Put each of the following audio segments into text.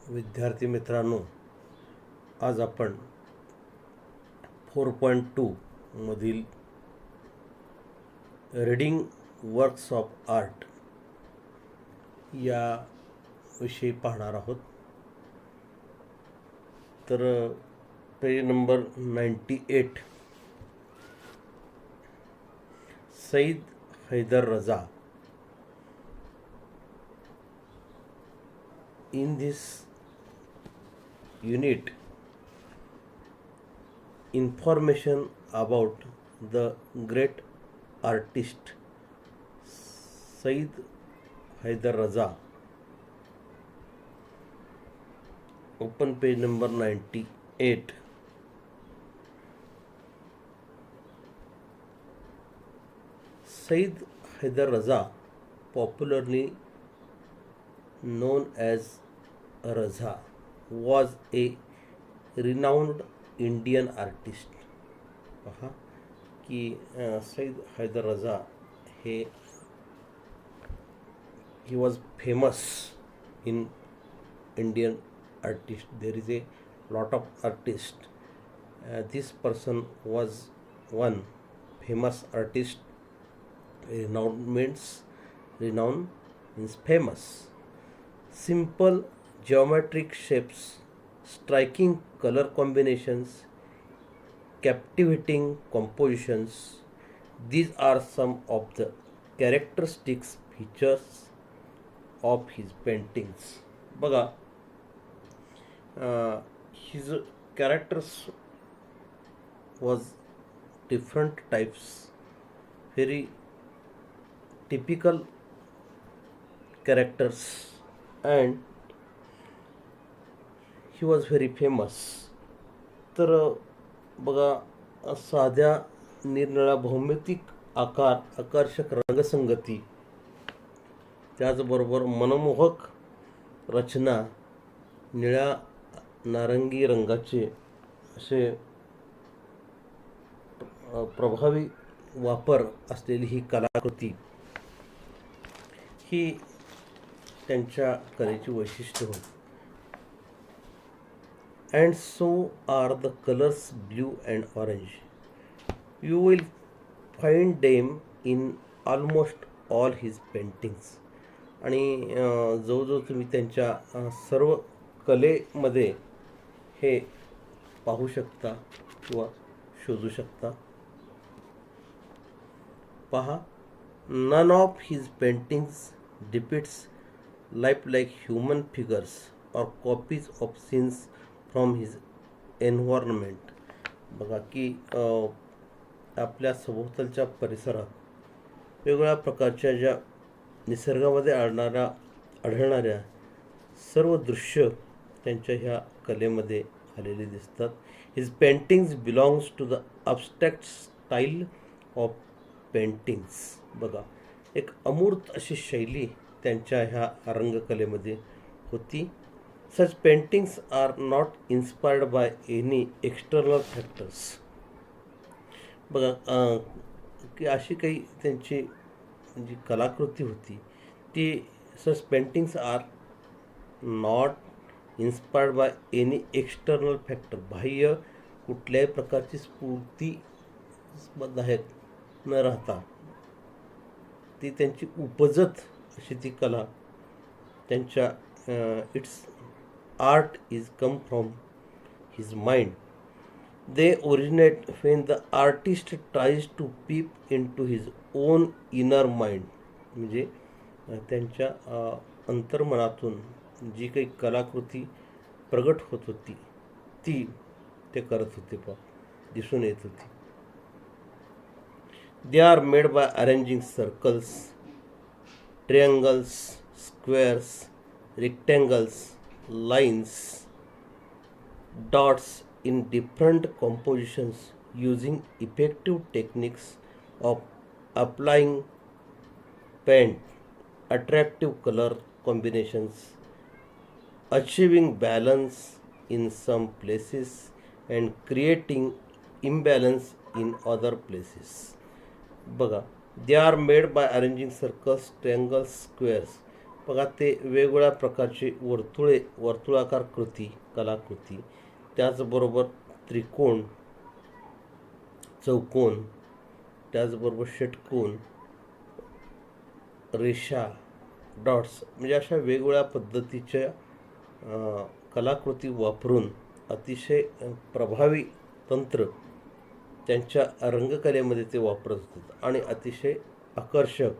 विद्यार्थी मित्रांनो, आज आपण 4.2 मधील रीडिंग वर्क्स ऑफ आर्ट या विषयी पाहणार आहोत. तर पेज नंबर 98, सईद हैदर रजा. In this unit, information about the great artist Saeed Haider Raza. Open page number 98. Saeed Haider Raza, popularly known as Raza, was a renowned Indian artist. पहा की सईद हैदर रजा हे he was famous in Indian artist. There is a lot of artists. This person was one famous artist. Renowned means famous. Simple geometric shapes, striking color combinations, captivating compositions. These are some of the characteristic features of his paintings. बघा, his characters was different types, very typical characters, and he was very famous. तर बघा, साध्या निरनिळ्या भौमितिक आकार, आकर्षक रंगसंगती, त्याचबरोबर मनमोहक रचना, निळ्या नारंगी रंगाचे असे प्रभावी वापर असलेली ही कलाकृती ही त्यांच्या कलेची वैशिष्ट्य होती. And so are the colours blue and orange. You will find them in almost all his paintings. आणि जवळजवळ तुम्ही त्यांच्या सर्व कलेमध्ये हे पाहू शकता किंवा शोधू शकता. पहा, none of his paintings depicts life like human figures or copies of scenes from his environment. बघा की आपल्या सभोवतालच्या परिसरात वेगवेगळ्या प्रकारच्या ज्या निसर्गामध्ये आढळणाऱ्या सर्व दृश्य त्यांच्या ह्या कलेमध्ये आलेले दिसतात. His paintings belongs to the abstract style of paintings. बघा, एक अमूर्त अशी शैली त्यांच्या ह्या रंगकलेमध्ये होती. Such paintings are not inspired by any external factors. बघा की अशी काही त्यांची जी कलाकृती होती ती such paintings are not inspired by any external factor. बाह्य कुठल्याही प्रकारची स्फूर्तीदायक न राहता ती त्यांची उपजत अशी ती कला त्यांच्या it's art is come from his mind. They originate when the artist tries to peep into his own inner mind. म्हणजे त्यांच्या अंतर्मनातून जी काही कलाकृती प्रगट होत होती ती ते करत होते, दिसून येत होती. They are made by arranging circles, triangles, squares, rectangles, lines, dots in different compositions using effective techniques of applying paint, attractive color combinations, achieving balance in some places and creating imbalance in other places. बघा, they are made by arranging circles, triangles, squares. बघा ते वेगवेगळ्या प्रकारचे वर्तुळाकार कलाकृती, त्याचबरोबर त्रिकोण, चौकोन, त्याचबरोबर षटकोन, रेषा, डॉट्स, म्हणजे अशा वेगवेगळ्या पद्धतीच्या कलाकृती वापरून अतिशय प्रभावी तंत्र त्यांच्या रंगकलेमध्ये ते वापरत होतात आणि अतिशय आकर्षक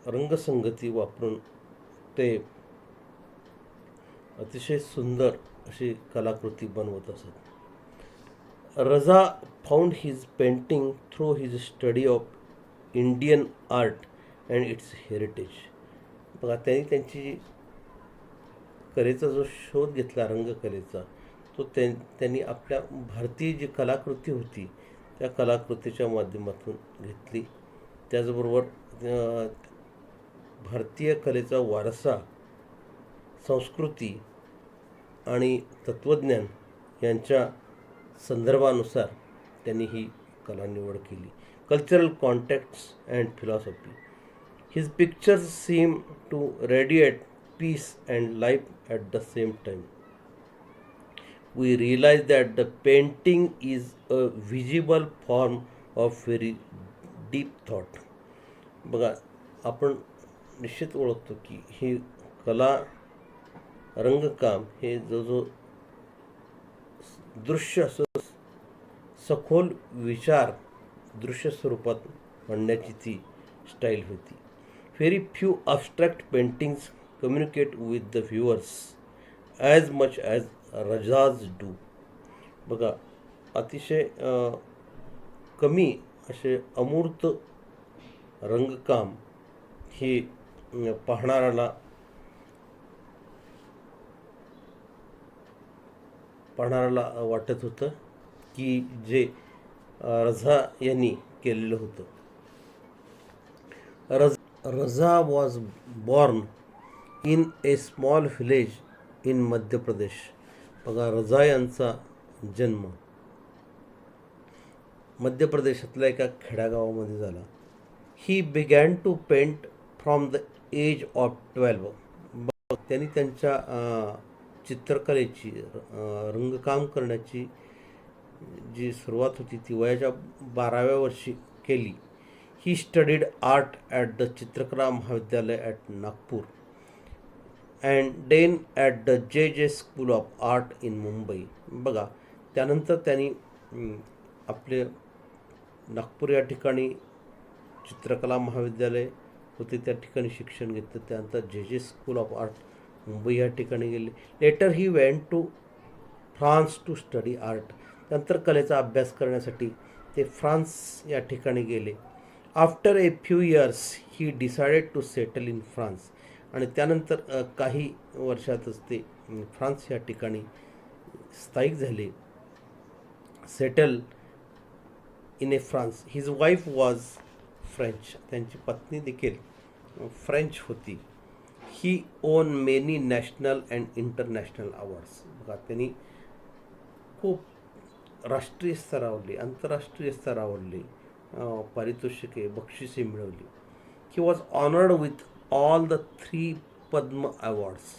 रंगसंगती वापरून ते अतिशय सुंदर अशी कलाकृती बनवत असत. Raza found his painting through his study of Indian art and it's heritage. बघा त्यांनी त्यांची कलेचा जो शोध घेतला रंगकलेचा, तो त्यांनी आपल्या भारतीय जी कलाकृती होती त्या कलाकृतीच्या माध्यमातून घेतली. त्याचबरोबर भारतीय कलेचा वारसा, संस्कृती आणि तत्त्वज्ञान यांच्या संदर्भानुसार त्यांनी ही कला निवड केली. Cultural contexts and philosophy. His pictures seem to radiate peace and life at the same time. We realize that the painting is a visible form of very deep thought. बघा आपण निश्चित ओळखतो की ही कला, रंगकाम हे जो दृश्य असं सखोल विचार दृश्य स्वरूपात मांडण्याची ती स्टाईल होती. Very few abstract paintings communicate with the viewers as much as Rajas do. बघा अतिशय कमी असे अमूर्त रंगकाम हे पाहणाऱ्याला वाटत होतं की जे रझा यांनी केलेलं होतं. Raza was born in A small village in Madhya Pradesh. बघा रझा यांचा जन्म मध्य प्रदेशातल्या एका खेड्यागावामध्ये झाला. He began to paint from the age of 12. त्यांनी त्यांच्या चित्रकलेची रंगकाम करण्याची जी सुरुवात होती ती वयाच्या 12व्या वर्षी केली. He studied art at the Chitrakala Mahavidyalaya at Nagpur and then at the J school of art in Mumbai. बघा त्यानंतर त्यांनी आपले नागपूर या ठिकाणी चित्रकला महाविद्यालय होते त्या ठिकाणी शिक्षण घेतलं. त्यानंतर जे स्कूल ऑफ आर्ट मुंबई या ठिकाणी गेले. Later he went to France to study art. नंतर कलेचा अभ्यास करण्यासाठी ते फ्रान्स या ठिकाणी गेले. After a few years he decided to settle in France. आणि त्यानंतर काही वर्षातच ते फ्रान्स या ठिकाणी स्थायिक झाले, settle in a France. His wife was French. त्यांची पत्नी देखील फ्रेंच होती. He won many national and international awards. बघा त्यांनी खूप राष्ट्रीय स्तरावरली, आंतरराष्ट्रीय स्तरावरली पारितोषिके, बक्षिसे मिळवली. He was honoured with all the 3 Padma awards.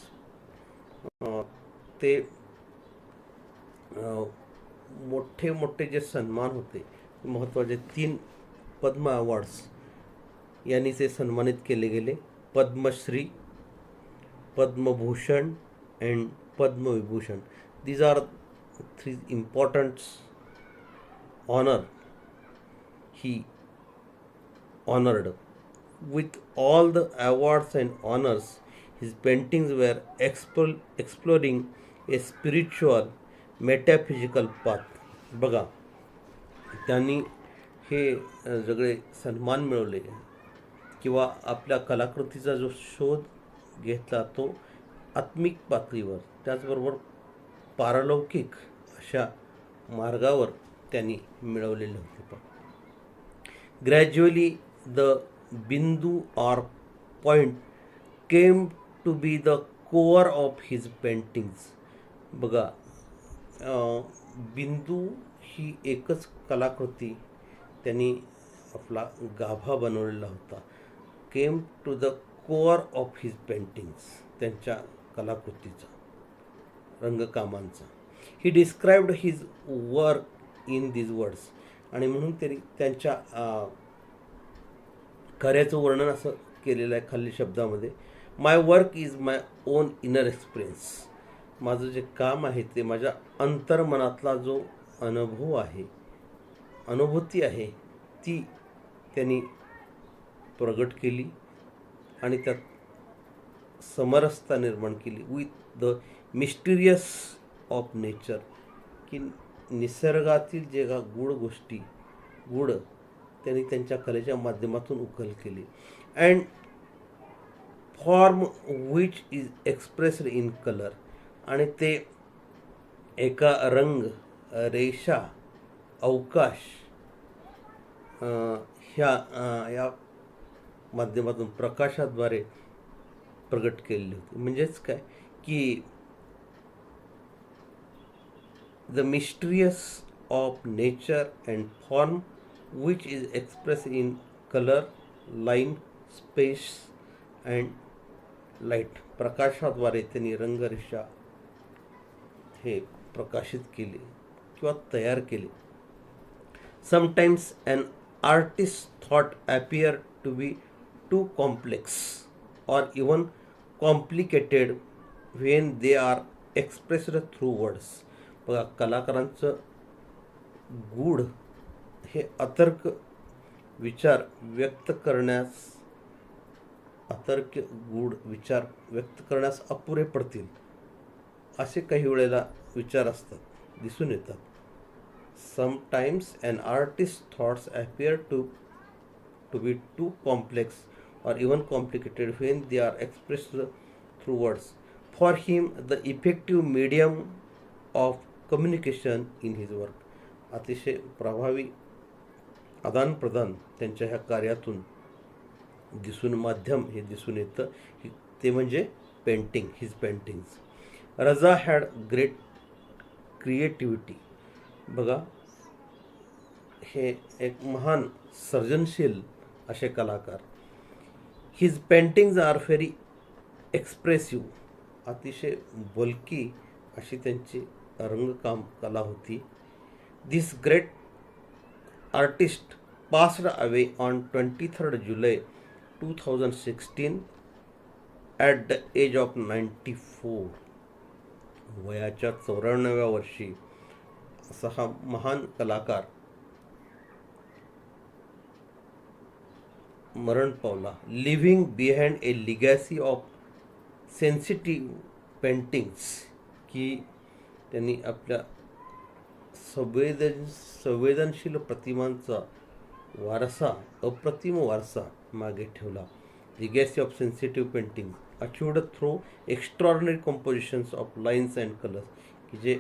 ते मोठे मोठे जे सन्मान होते महत्त्वाचे 3 पद्म अवॉर्ड्स यांनी ते सन्मानित केले गेले. Padmashri, Padmabhushan and Padmavibhushan. These are 3 important honor he honored. With all the awards and honors, his paintings were exploring a spiritual, metaphysical path. बघा त्यांनी हे सगळे सन्मान मिळवले किंवा आपल्या कलाकृतीचा जो शोध घेतला तो आत्मिक पातळीवर, त्याचबरोबर पारलौकिक अशा मार्गावर त्यांनी मिळवलेले होते. Gradually the bindu or point came to be the core of his paintings. बघा बिंदू ही एकच कलाकृती त्यांनी आपला गाभा बनवलेला होता. Came to the core of his paintings, त्यांच्या कलाकृतीचा, रंगकामांचा. He described his work in these words, आणि म्हणून त्यांनी त्यांच्या कार्याचं वर्णन असं केलेलं आहे खाली शब्दामध्ये. My work is my own inner experience, माझं जे काम आहे ते माझ्या अंतर्मनातला जो अनुभव आहे, अनुभूती आहे, ती त्यांनी प्रगट केली आणि त्यात समरसता निर्माण केली with the mysterious of nature, की निसर्गातील जे गूढ गोष्टी, गूढ त्यांनी त्यांच्या कलेच्या माध्यमातून उकल केली. And form which is expressed in colour, आणि ते एका रंग, रेषा, अवकाश या माध्यमातून, प्रकाशाद्वारे प्रगट केलेली होती. म्हणजेच काय की the mysterious of nature and form which is express in colour, line, space and light, प्रकाशाद्वारे त्यांनी रंगरेषा हे प्रकाशित केले किंवा तयार केले. Sometimes an artist thought appear to be too complex or even complicated when they are expressed through words. बघा, कलाकारांचं गूढ हे अतर्क विचार व्यक्त करण्यास, गूढ विचार व्यक्त करण्यास अपुरे पडतील असे काही वेळेला विचार असतात, दिसून येतात. Sometimes an artist thoughts appear to be too complex or even complicated when they are expressed through words. For him, the effective medium of communication in his work. अतिशय प्रभावी आदान प्रदान त्यांच्या ह्या कार्यातून माध्यम हे दिसून येतं, ते म्हणजे painting, his paintings. Raza had great creativity. बघा, हे एक महान सर्जनशील असे कलाकार. His paintings are very expressive, अतिशय बोलकी अशी त्यांची रंगकाम कला होती. This great artist passed away on 23 July 2016 at the age of 94. वयाच्या 94व्या वर्षी असा हा महान कलाकार मरण पावला. Living behind a legacy of sensitive paintings, की त्यांनी आपल्या संवेदनशील प्रतिमांचा वारसा, अप्रतिम वारसा मागे ठेवला. Legacy of sensitive painting अचिव्ड through extraordinary compositions of lines and colours, की जे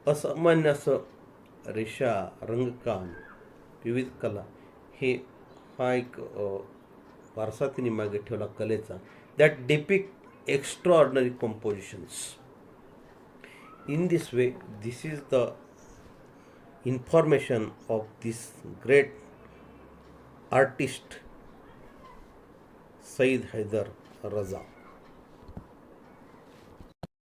असामान्य असं रेषा, रंगकाम, विविध कला, हे हा एक वारसा तिने मागे ठेवला कलेचा. That depict extraordinary compositions. In this way, this is the information of this great artist Syed Haider रजा.